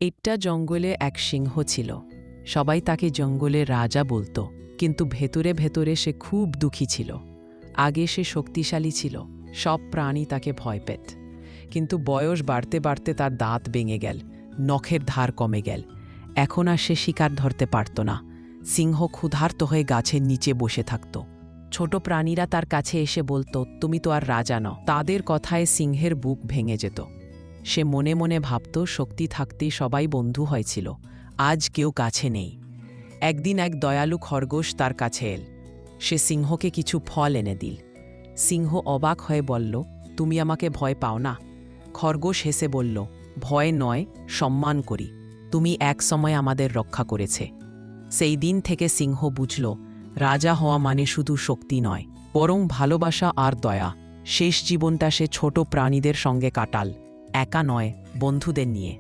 একটা জঙ্গলে এক সিংহ ছিল। সবাই তাকে জঙ্গলের রাজা বলতো, কিন্তু ভেতরে ভেতরে সে খুব দুঃখী ছিল। আগে সে শক্তিশালী ছিল, সব প্রাণী তাকে ভয় পেত। কিন্তু বয়স বাড়তে বাড়তে তার দাঁত ভেঙে গেল, নখের ধার কমে গেল। এখন আর সে শিকার ধরতে পারত না। সিংহ ক্ষুধার্ত হয়ে গাছের নিচে বসে থাকত। ছোট প্রাণীরা তার কাছে এসে বলতো, তুমি তো আর রাজা নও। তাদের কথায় সিংহের বুক ভেঙে যেত। সে মনে মনে ভাবত, শক্তি থাকতেই সবাই বন্ধু হয়েছিল, আজ কেউ কাছে নেই। একদিন এক দয়ালু খরগোশ তার কাছে এল। সে সিংহকে কিছু ফল এনে দিল। সিংহ অবাক হয়ে বলল, তুমি আমাকে ভয় পাও না? খরগোশ হেসে বলল, ভয় নয়, সম্মান করি। তুমি এক সময় আমাদের রক্ষা করেছে। সেই দিন থেকে সিংহ বুঝল, রাজা হওয়া মানে শুধু শক্তি নয়, বরং ভালোবাসা আর দয়া। শেষ জীবনটা সে ছোট প্রাণীদের সঙ্গে কাটাল, একা নয়, বন্ধুদের নিয়ে।